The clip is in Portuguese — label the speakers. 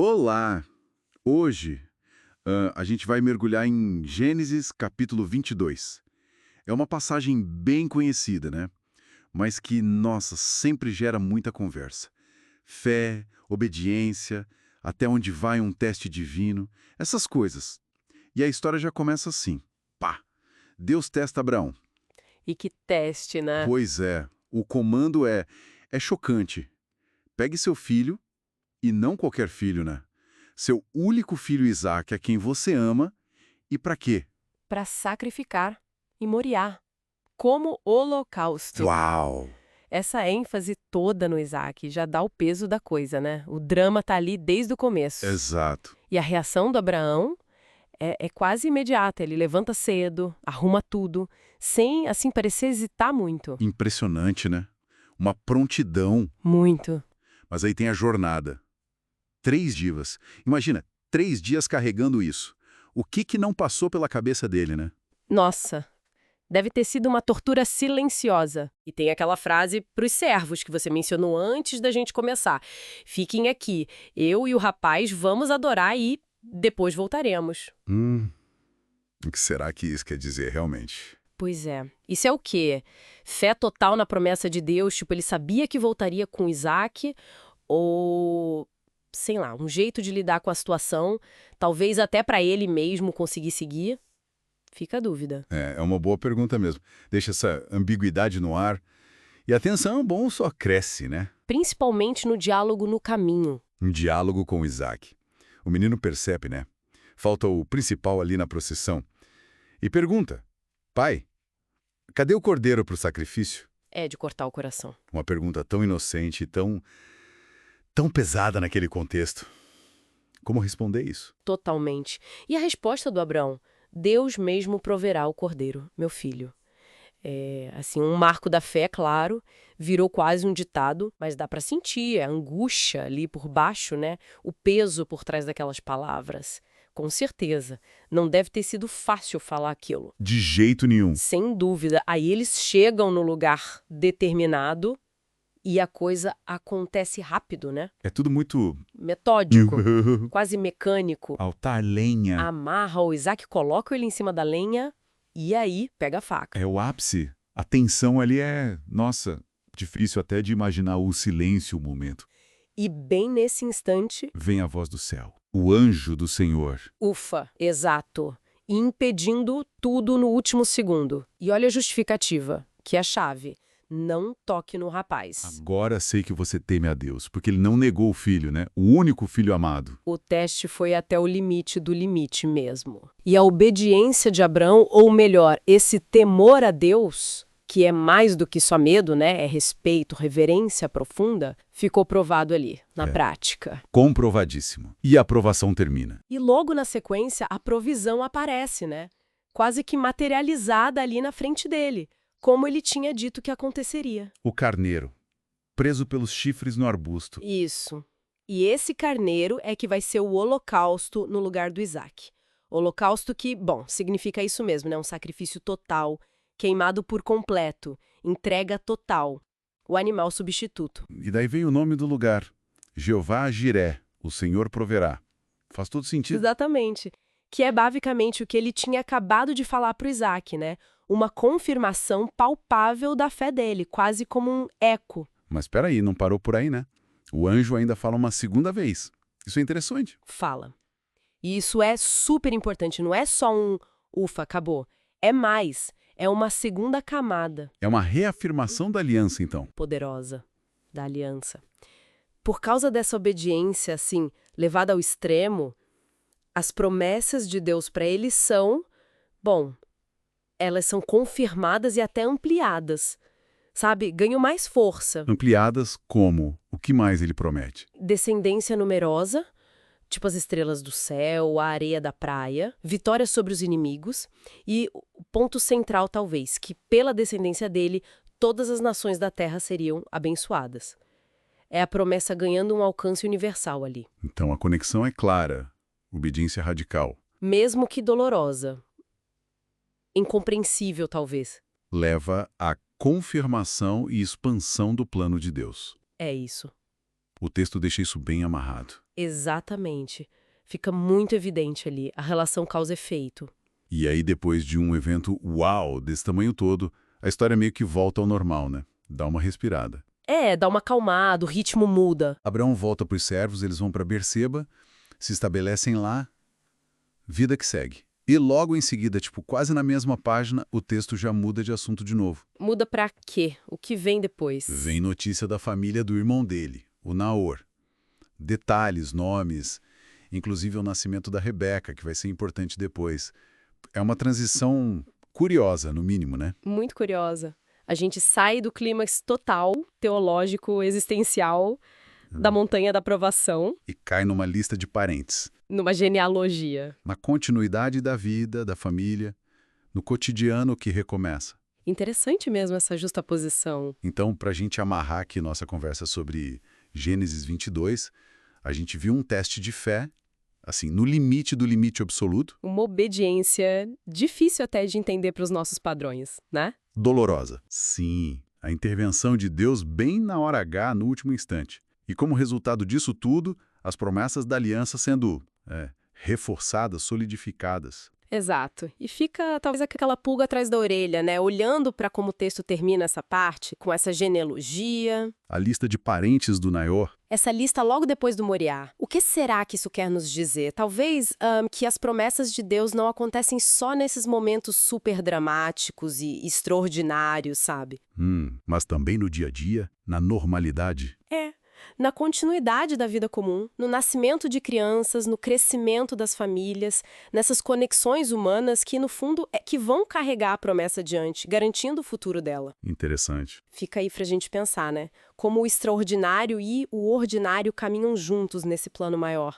Speaker 1: Olá! Hoje, a gente vai mergulhar em Gênesis capítulo 22. É uma passagem bem conhecida, né? Mas que, nossa, sempre gera muita conversa. Fé, obediência, até onde vai um teste divino, essas coisas. E a história já começa assim. Pá! Deus testa Abraão.
Speaker 2: E que teste, né?
Speaker 1: Pois é, o comando é chocante. Pegue seu filho, e não qualquer filho, né? Seu único filho Isaque, a quem você ama, e para quê?
Speaker 2: Para sacrificar em Moriá, como holocausto.
Speaker 1: Uau!
Speaker 2: Essa ênfase toda no Isaac já dá o peso da coisa, né? O drama tá ali desde o começo.
Speaker 1: Exato.
Speaker 2: E a reação do Abraão é quase imediata. Ele levanta cedo, arruma tudo, sem, assim, parecer hesitar muito.
Speaker 1: Impressionante, né? Uma prontidão.
Speaker 2: Muito.
Speaker 1: Mas aí tem a jornada. 3 dias. Imagina, 3 dias carregando isso. O que não passou pela cabeça dele, né?
Speaker 2: Nossa, deve ter sido uma tortura silenciosa. E tem aquela frase pros servos que você mencionou antes da gente começar. Fiquem aqui, eu e o rapaz vamos adorar e depois voltaremos.
Speaker 1: O que será que isso quer dizer realmente?
Speaker 2: Pois é. Isso é o quê? Fé total na promessa de Deus, tipo, ele sabia que voltaria com Isaac, ou, sei lá, um jeito de lidar com a situação, talvez até para ele mesmo conseguir seguir? Fica a dúvida.
Speaker 1: É uma boa pergunta mesmo. Deixa essa ambiguidade no ar. E a tensão, bom, só cresce, né?
Speaker 2: Principalmente no diálogo no caminho.
Speaker 1: Um diálogo com Isaac. O menino percebe, né? Falta o principal ali na procissão. E pergunta: pai, cadê o cordeiro para o sacrifício?
Speaker 2: É de cortar o coração.
Speaker 1: Uma pergunta tão inocente e tão pesada naquele contexto. Como responder isso?
Speaker 2: Totalmente. E a resposta do Abraão? Deus mesmo proverá o cordeiro, meu filho. É, assim, um marco da fé, claro, virou quase um ditado, mas dá para sentir a angústia ali por baixo, né? O peso por trás daquelas palavras. Com certeza. Não deve ter sido fácil falar aquilo.
Speaker 1: De jeito nenhum.
Speaker 2: Sem dúvida. Aí eles chegam no lugar determinado e a coisa acontece rápido, né?
Speaker 1: É tudo muito...
Speaker 2: Metódico, quase mecânico.
Speaker 1: Altar lenha.
Speaker 2: Amarra o Isaac, coloca ele em cima da lenha e aí pega a faca.
Speaker 1: É o ápice. A tensão ali é... Nossa, difícil até de imaginar o silêncio, o momento.
Speaker 2: E bem nesse instante,
Speaker 1: Vem a voz do céu. O anjo do Senhor.
Speaker 2: ufa, exato, impedindo tudo no último segundo. E olha a justificativa, que é a chave. Não toque no rapaz.
Speaker 1: Agora sei que você teme a Deus, porque ele não negou o filho, né? O único filho amado.
Speaker 2: O teste foi até o limite do limite mesmo. E a obediência de Abraão, ou melhor, esse temor a Deus, que é mais do que só medo, né? É respeito, reverência profunda, ficou provado ali, na prática.
Speaker 1: Comprovadíssimo. E a aprovação termina.
Speaker 2: E logo na sequência, a provisão aparece, né? Quase que materializada ali na frente dele, como ele tinha dito que aconteceria.
Speaker 1: O carneiro, preso pelos chifres no arbusto.
Speaker 2: Isso. E esse carneiro é que vai ser o holocausto no lugar do Isaac. Holocausto que, bom, significa isso mesmo, né? Um sacrifício total, queimado por completo, entrega total. O animal substituto.
Speaker 1: E daí vem o nome do lugar. Jeová Jiré, o Senhor proverá. Faz todo sentido.
Speaker 2: Exatamente. Que é basicamente o que ele tinha acabado de falar para o Isaac, né? Uma confirmação palpável da fé dele, quase como um eco.
Speaker 1: Mas espera aí, não parou por aí, né? O anjo ainda fala uma segunda vez. Isso é interessante.
Speaker 2: Fala. E isso é super importante, não é só um ufa, acabou. É mais, é uma segunda camada
Speaker 1: É uma reafirmação da aliança, então.
Speaker 2: poderosa da aliança. Por causa dessa obediência, assim, levada ao extremo, as promessas de Deus para eles são, bom, elas são confirmadas e até ampliadas, sabe? Ganham mais força.
Speaker 1: Ampliadas como? O que mais ele promete?
Speaker 2: Descendência numerosa, tipo as estrelas do céu, a areia da praia, vitória sobre os inimigos e o ponto central, talvez, que pela descendência dele, todas as nações da terra seriam abençoadas. É a promessa ganhando um alcance universal ali.
Speaker 1: Então a conexão é clara. Obediência radical.
Speaker 2: Mesmo que dolorosa. Incompreensível, talvez.
Speaker 1: Leva à confirmação e expansão do plano de Deus.
Speaker 2: É isso.
Speaker 1: O texto deixa isso bem amarrado.
Speaker 2: Exatamente. Fica muito evidente ali a relação causa-efeito.
Speaker 1: E aí, depois de um evento uau desse tamanho todo, a história meio que volta ao normal, né? Dá uma respirada.
Speaker 2: Dá uma acalmada, o ritmo muda.
Speaker 1: Abraão volta para os servos, eles vão para Berseba, se estabelecem lá, vida que segue. E logo em seguida, tipo, quase na mesma página, o texto já muda de assunto de novo.
Speaker 2: Muda pra quê? O que vem depois?
Speaker 1: Vem notícia da família do irmão dele, o Naor. Detalhes, nomes, inclusive o nascimento da Rebeca, que vai ser importante depois. É uma transição curiosa, no mínimo, né?
Speaker 2: Muito curiosa. A gente sai do clímax total, teológico, existencial, da montanha da aprovação,
Speaker 1: E cai numa lista de parentes.
Speaker 2: numa genealogia.
Speaker 1: Na continuidade da vida, da família, no cotidiano que recomeça.
Speaker 2: Interessante mesmo essa justaposição.
Speaker 1: Então, para a gente amarrar aqui nossa conversa sobre Gênesis 22, a gente viu um teste de fé, assim, no limite do limite absoluto,
Speaker 2: Uma obediência difícil até de entender para os nossos padrões, né?
Speaker 1: dolorosa. Sim, a intervenção de Deus bem na hora H, no último instante. E como resultado disso tudo, as promessas da aliança sendo reforçadas, solidificadas.
Speaker 2: Exato. E fica talvez aquela pulga atrás da orelha, né? Olhando para como o texto termina essa parte, com essa genealogia,
Speaker 1: A lista de parentes do Naior,
Speaker 2: essa lista logo depois do Moriá. O que será que isso quer nos dizer? Talvez que as promessas de Deus não acontecem só nesses momentos super dramáticos e extraordinários, sabe?
Speaker 1: mas também no dia a dia, na normalidade.
Speaker 2: Na continuidade da vida comum, no nascimento de crianças, no crescimento das famílias, nessas conexões humanas que, no fundo, que vão carregar a promessa adiante, garantindo o futuro dela.
Speaker 1: Interessante.
Speaker 2: Fica aí pra gente pensar, né? Como o extraordinário e o ordinário caminham juntos nesse plano maior.